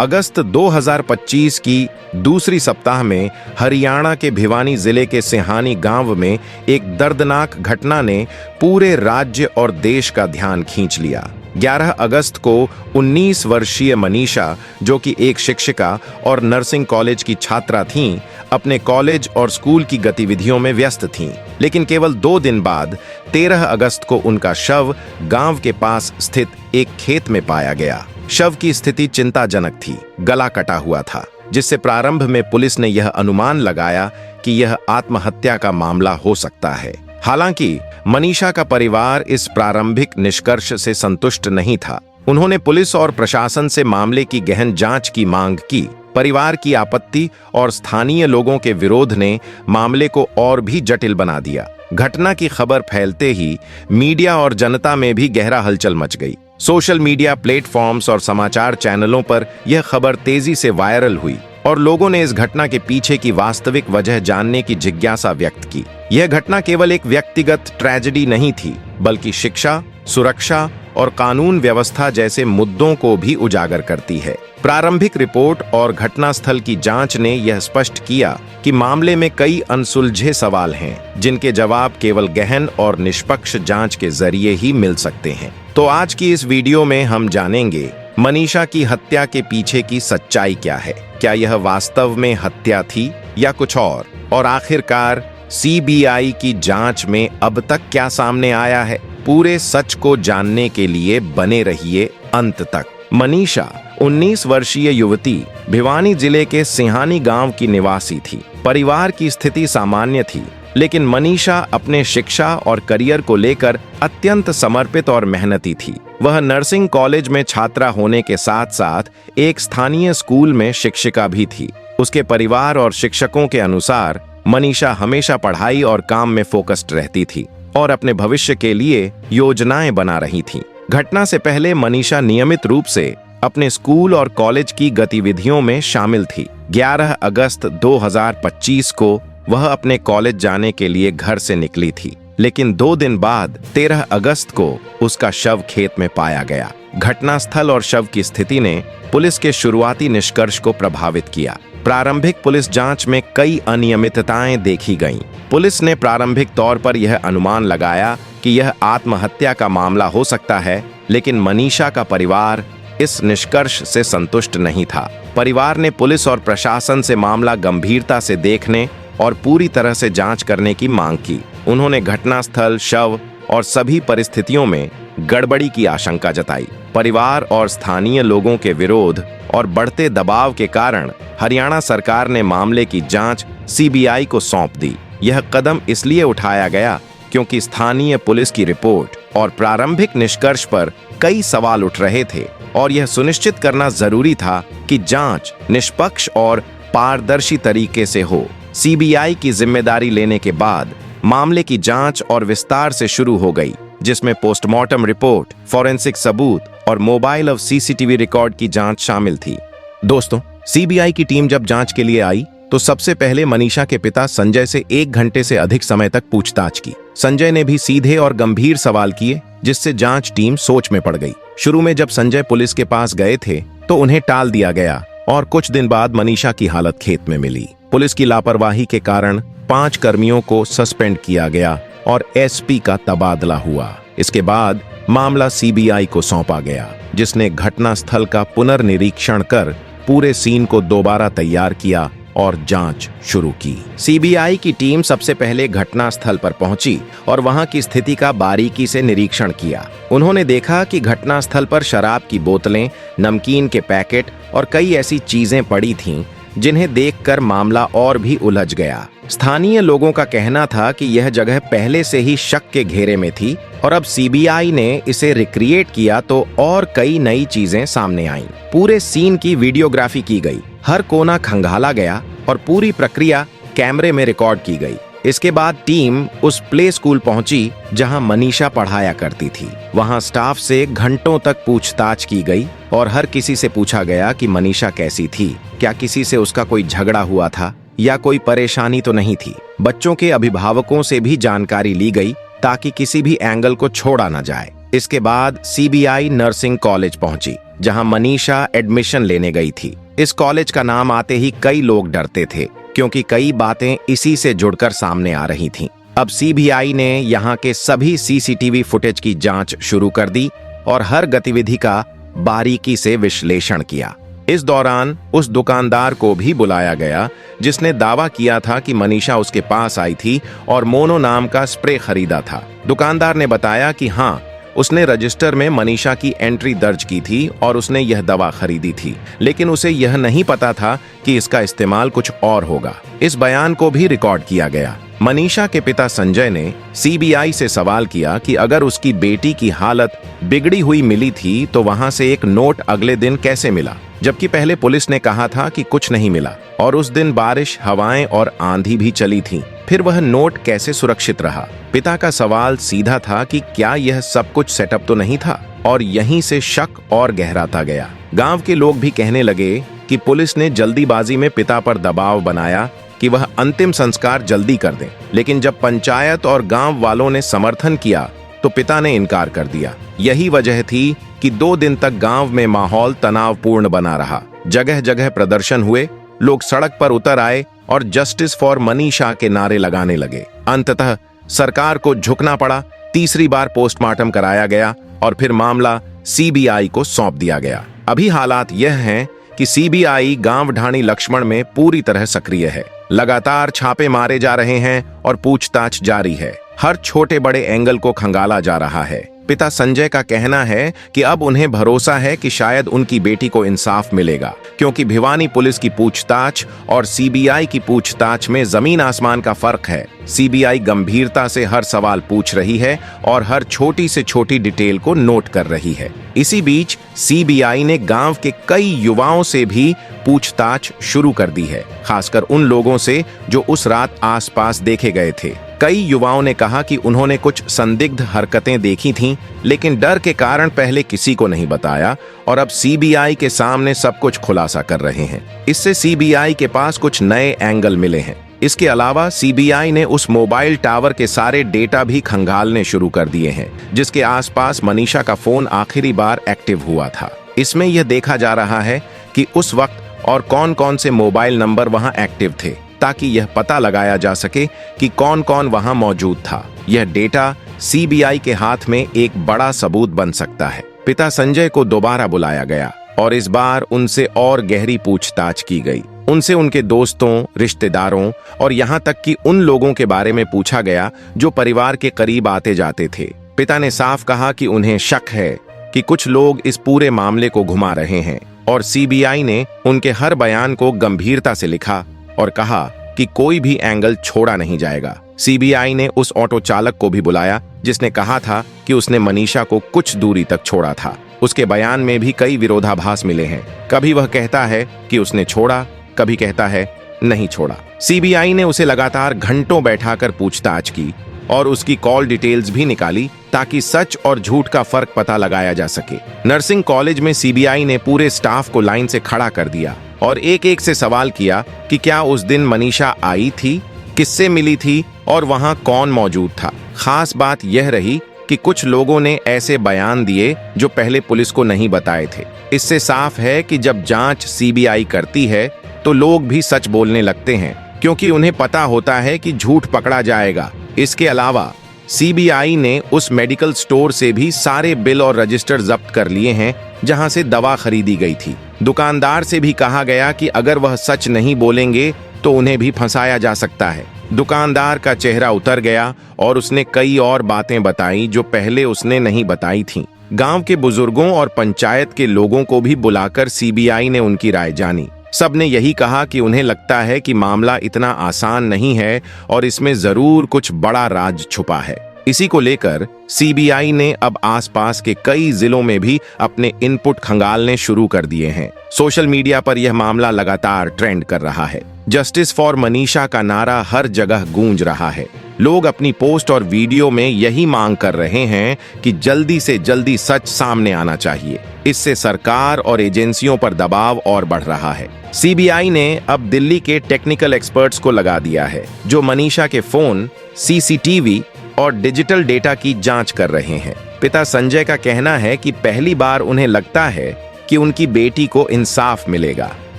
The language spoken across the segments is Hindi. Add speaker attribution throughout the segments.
Speaker 1: अगस्त 2025 की दूसरी सप्ताह में हरियाणा के भिवानी जिले के सिहानी गांव में एक दर्दनाक घटना ने पूरे राज्य और देश का ध्यान खींच लिया। 11 अगस्त को 19 वर्षीय मनीषा, जो कि एक शिक्षिका और नर्सिंग कॉलेज की छात्रा थीं, अपने कॉलेज और स्कूल की गतिविधियों में व्यस्त थीं। लेकिन केवल 2 दिन बाद 13 अगस्त को उनका शव गांव के पास स्थित एक खेत में पाया गया। शव की स्थिति चिंताजनक थी, गला कटा हुआ था, जिससे प्रारंभ में पुलिस ने यह अनुमान लगाया कि यह आत्महत्या का मामला हो सकता है। हालांकि मनीषा का परिवार इस प्रारंभिक निष्कर्ष से संतुष्ट नहीं था। उन्होंने पुलिस और प्रशासन से मामले की गहन जांच की मांग की। परिवार की आपत्ति और स्थानीय लोगों के विरोध ने मामले को और भी जटिल बना दिया। घटना की खबर फैलते ही मीडिया और जनता में भी गहरा हलचल मच गई। सोशल मीडिया प्लेटफॉर्म्स और समाचार चैनलों पर यह खबर तेजी से वायरल हुई और लोगों ने इस घटना के पीछे की वास्तविक वजह जानने की जिज्ञासा व्यक्त की। यह घटना केवल एक व्यक्तिगत ट्रेजेडी नहीं थी, बल्कि शिक्षा, सुरक्षा और कानून व्यवस्था जैसे मुद्दों को भी उजागर करती है। प्रारंभिक रिपोर्ट और घटनास्थल की जांच ने यह स्पष्ट किया कि मामले में कई अनसुलझे सवाल हैं, जिनके जवाब केवल गहन और निष्पक्ष जांच के जरिए ही मिल सकते हैं। तो आज की इस वीडियो में हम जानेंगे मनीषा की हत्या के पीछे की सच्चाई क्या है। क्या यह वास्तव में हत्या थी या कुछ और आखिरकार सीबीआई की जांच में अब तक क्या सामने आया है। पूरे सच को जानने के लिए बने रहिए अंत तक। मनीषा 19 वर्षीय युवती भिवानी जिले के सिहानी गांव की निवासी थी। परिवार की स्थिति सामान्य थी, लेकिन मनीषा अपने शिक्षा और करियर को लेकर अत्यंत समर्पित और मेहनती थी। वह नर्सिंग कॉलेज में छात्रा होने के साथ साथ एक स्थानीय स्कूल में शिक्षिका भी थी। उसके परिवार और शिक्षकों के अनुसार मनीषा हमेशा पढ़ाई और काम में फोकस्ड रहती थी और अपने भविष्य के लिए योजनाएं बना रही थी। घटना से पहले मनीषा नियमित रूप से अपने स्कूल और कॉलेज की गतिविधियों में शामिल थी। 11 अगस्त 2025 को वह अपने कॉलेज जाने के लिए घर से निकली थी, लेकिन 2 दिन बाद 13 अगस्त को उसका शव खेत में पाया गया। घटनास्थल और शव की स्थिति ने पुलिस के शुरुआती निष्कर्ष को प्रभावित किया। प्रारंभिक पुलिस जांच में कई अनियमितताएं देखी गईं। पुलिस ने प्रारंभिक तौर पर यह अनुमान लगाया कि यह आत्महत्या का मामला हो सकता है, लेकिन मनीषा का परिवार इस निष्कर्ष से संतुष्ट नहीं था। परिवार ने पुलिस और प्रशासन से मामला गंभीरता से देखने और पूरी तरह से जांच करने की मांग की। उन्होंने घटनास्थल, शव और सभी परिस्थितियों में गड़बड़ी की आशंका जताई। परिवार और स्थानीय लोगों के विरोध और बढ़ते दबाव के कारण हरियाणा सरकार ने मामले की जांच सीबीआई को सौंप दी। यह कदम इसलिए उठाया गया क्योंकि स्थानीय पुलिस की रिपोर्ट और प्रारंभिक निष्कर्ष पर कई सवाल उठ रहे थे और यह सुनिश्चित करना जरूरी था कि जांच निष्पक्ष और पारदर्शी तरीके से हो। सीबीआई की जिम्मेदारी लेने के बाद मामले की जांच और विस्तार से शुरू हो गई, जिसमें पोस्टमार्टम रिपोर्ट, फॉरेंसिक सबूत और मोबाइल और सीसीटीवी रिकॉर्ड की जांच शामिल थी। दोस्तों, सीबीआई की टीम जब जांच के लिए आई तो सबसे पहले मनीषा के पिता संजय से 1 घंटे से अधिक समय तक पूछताछ की। संजय ने भी सीधे और गंभीर सवाल किए, जिससे जांच टीम सोच में पड़ गई। शुरू में जब संजय पुलिस के पास गए थे तो उन्हें टाल दिया गया और कुछ दिन बाद मनीषा की हालत खेत में मिली। पुलिस की लापरवाही के कारण 5 कर्मियों को सस्पेंड किया गया और एसपी का तबादला हुआ। इसके बाद मामला सीबीआई को सौंपा गया, जिसने घटनास्थल का पुनर्निरीक्षण कर पूरे सीन को दोबारा तैयार किया और जांच शुरू की। सीबीआई की टीम सबसे पहले घटनास्थल पर पहुंची और वहां की स्थिति का बारीकी से निरीक्षण किया। उन्होंने देखा कि घटनास्थल पर शराब की बोतलें, नमकीन के पैकेट और कई ऐसी चीजें पड़ी थीं जिन्हें देखकर मामला और भी उलझ गया। स्थानीय लोगों का कहना था कि यह जगह पहले से ही शक के घेरे में थी और अब सीबीआई ने इसे रिक्रिएट किया तो और कई नई चीजें सामने आईं। पूरे सीन की वीडियोग्राफी की गई, हर कोना खंगाला गया और पूरी प्रक्रिया कैमरे में रिकॉर्ड की गई। इसके बाद टीम उस प्ले स्कूल पहुंची जहां मनीषा पढ़ाया करती थी। वहां स्टाफ से घंटों तक पूछताछ की गई और हर किसी से पूछा गया कि मनीषा कैसी थी, क्या किसी से उसका कोई झगड़ा हुआ था या कोई परेशानी तो नहीं थी। बच्चों के अभिभावकों से भी जानकारी ली गई ताकि किसी भी एंगल को छोड़ा न जाए। इसके बाद सीबीआई नर्सिंग कॉलेज पहुंची, जहां मनीषा एडमिशन लेने गई थी। इस कॉलेज का नाम आते ही कई लोग डरते थे, क्योंकि कई बातें इसी से जुड़कर सामने आ रही थीं। अब सीबीआई ने यहां के सभी सीसीटीवी फुटेज की जांच शुरू कर दी और हर गतिविधि का बारीकी से विश्लेषण किया। इस दौरान उस दुकानदार को भी बुलाया गया जिसने दावा किया था कि मनीषा उसके पास आई थी और मोनो नाम का स्प्रे खरीदा था। दुकानदार ने बताया कि हाँ, उसने रजिस्टर में मनीषा की एंट्री दर्ज की थी और उसने यह दवा खरीदी थी, लेकिन उसे यह नहीं पता था कि इसका इस्तेमाल कुछ और होगा। इस बयान को भी रिकॉर्ड किया गया। मनीषा के पिता संजय ने सीबीआई से सवाल किया कि अगर उसकी बेटी की हालत बिगड़ी हुई मिली थी तो वहां से एक नोट अगले दिन कैसे मिला, जबकि पहले पुलिस ने कहा था कि कुछ नहीं मिला और उस दिन बारिश, हवाएं और आंधी भी चली थी। फिर वह नोट कैसे सुरक्षित रहा? पिता का सवाल सीधा था कि क्या यह सब कुछ सेटअप तो नहीं था, और यहीं से शक और गहराता गया। गांव के लोग भी कहने लगे कि पुलिस ने जल्दीबाजी में पिता पर दबाव बनाया कि वह अंतिम संस्कार जल्दी कर दें, लेकिन जब पंचायत और गांव वालों ने समर्थन किया तो पिता ने इनकार कर दिया। यही वजह थी कि 2 दिन तक गांव में माहौल तनावपूर्ण बना रहा। जगह जगह प्रदर्शन हुए, लोग सड़क पर उतर आए और जस्टिस फॉर मनीषा के नारे लगाने लगे। अंततः सरकार को झुकना पड़ा। तीसरी बार पोस्टमार्टम कराया गया और फिर मामला सीबीआई को सौंप दिया गया। अभी हालात यह हैं कि सीबीआई गांव ढाणी लक्ष्मण में पूरी तरह सक्रिय है। लगातार छापे मारे जा रहे हैं और पूछताछ जारी है। हर छोटे बड़े एंगल को खंगाला जा रहा है। पिता संजय का कहना है कि अब उन्हें भरोसा है कि शायद उनकी बेटी को इंसाफ मिलेगा, क्योंकि भिवानी पुलिस की पूछताछ और सीबीआई की पूछताछ में जमीन आसमान का फर्क है। सीबीआई गंभीरता से हर सवाल पूछ रही है और हर छोटी से छोटी डिटेल को नोट कर रही है। इसी बीच सीबीआई ने गांव के कई युवाओं से भी पूछताछ शुरू कर दी है, खासकर उन लोगों से जो उस रात आसपास देखे गए थे। कई युवाओं ने कहा कि उन्होंने कुछ संदिग्ध हरकतें देखी थीं, लेकिन डर के कारण पहले किसी को नहीं बताया और अब सीबीआई के सामने सब कुछ खुलासा कर रहे हैं। इससे सीबीआई के पास कुछ नए एंगल मिले हैं। इसके अलावा सीबीआई ने उस मोबाइल टावर के सारे डेटा भी खंगालने शुरू कर दिए हैं जिसके आसपास मनीषा का फोन आखिरी बार एक्टिव हुआ था। इसमें यह देखा जा रहा है कि उस वक्त और कौन कौन से मोबाइल नंबर वहां एक्टिव थे, ताकि यह पता लगाया जा सके कि कौन कौन वहां मौजूद था। यह डेटा सीबीआई के हाथ में एक बड़ा सबूत बन सकता है। पिता संजय को दोबारा बुलाया गया और इस बार उनसे और गहरी पूछताछ की गई। उनसे उनके दोस्तों, रिश्तेदारों और यहाँ तक कि उन लोगों के बारे में पूछा गया जो परिवार के करीब आते जाते थे। पिता ने साफ कहा कि उन्हें शक है कि कुछ लोग इस पूरे मामले को घुमा रहे हैं और सीबीआई ने उनके हर बयान को गंभीरता से लिखा और कहा कि कोई भी एंगल छोड़ा नहीं जाएगा। सीबीआई ने उस ऑटो चालक को भी बुलाया जिसने कहा था कि उसने मनीषा को कुछ दूरी तक छोड़ा था। उसके बयान में भी कई विरोधाभास मिले हैं। कभी वह कहता है कि उसने छोड़ा, कभी कहता है नहीं छोड़ा। सीबीआई ने उसे लगातार घंटों बैठाकर पूछताछ की और उसकी कॉल डिटेल्स भी निकाली ताकि सच और झूठ का फर्क पता लगाया जा सके। नर्सिंग कॉलेज में सीबीआई ने पूरे स्टाफ को लाइन से खड़ा कर दिया और एक एक से सवाल किया कि क्या उस दिन मनीषा आई थी, किससे मिली थी और वहां कौन मौजूद था। खास बात यह रही कि कुछ लोगों ने ऐसे बयान दिए जो पहले पुलिस को नहीं बताए थे। इससे साफ है कि जब जांच सीबीआई करती है तो लोग भी सच बोलने लगते हैं, क्योंकि उन्हें पता होता है कि झूठ पकड़ा जाएगा। इसके अलावा सीबीआई ने उस मेडिकल स्टोर से भी सारे बिल और रजिस्टर जब्त कर लिए हैं जहां से दवा खरीदी गई थी। दुकानदार से भी कहा गया कि अगर वह सच नहीं बोलेंगे तो उन्हें भी फंसाया जा सकता है। दुकानदार का चेहरा उतर गया और उसने कई और बातें बताई जो पहले उसने नहीं बताई थीं। गांव के बुजुर्गों और पंचायत के लोगों को भी बुलाकर सीबीआई ने उनकी राय जानी। सबने यही कहा कि उन्हें लगता है कि मामला इतना आसान नहीं है और इसमें जरूर कुछ बड़ा राज छुपा है। इसी को लेकर सीबीआई ने अब आसपास के कई जिलों में भी अपने इनपुट खंगालने शुरू कर दिए हैं। सोशल मीडिया पर यह मामला लगातार ट्रेंड कर रहा है। जस्टिस फॉर मनीषा का नारा हर जगह गूंज रहा है। लोग अपनी पोस्ट और वीडियो में यही मांग कर रहे हैं कि जल्दी से जल्दी सच सामने आना चाहिए। इससे सरकार और एजेंसियों पर दबाव और बढ़ रहा है। सीबीआई ने अब दिल्ली के टेक्निकल एक्सपर्ट्स को लगा दिया है जो मनीषा के फोन, सीसीटीवी और डिजिटल डेटा की जांच कर रहे हैं। पिता संजय का कहना है कि पहली बार उन्हें लगता है कि उनकी बेटी को इंसाफ मिलेगा।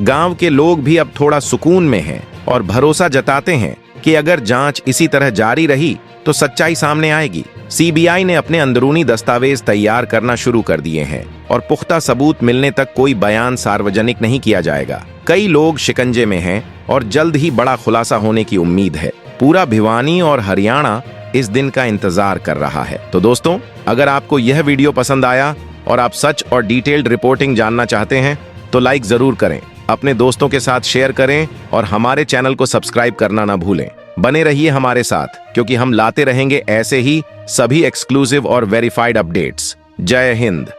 Speaker 1: गांव के लोग भी अब थोड़ा सुकून में हैं और भरोसा जताते हैं कि अगर जांच इसी तरह जारी रही तो सच्चाई सामने आएगी। सीबीआई ने अपने अंदरूनी दस्तावेज तैयार करना शुरू कर दिए हैं और पुख्ता सबूत मिलने तक कोई बयान सार्वजनिक नहीं किया जाएगा। कई लोग शिकंजे में हैं और जल्द ही बड़ा खुलासा होने की उम्मीद है। पूरा भिवानी और हरियाणा इस दिन का इंतजार कर रहा है। तो दोस्तों, अगर आपको यह वीडियो पसंद आया और आप सच और डिटेल्ड रिपोर्टिंग जानना चाहते हैं तो लाइक जरूर करें, अपने दोस्तों के साथ शेयर करें और हमारे चैनल को सब्सक्राइब करना ना भूलें। बने रहिए हमारे साथ, क्योंकि हम लाते रहेंगे ऐसे ही सभी एक्सक्लूसिव और वेरीफाइड अपडेट्स। जय हिंद।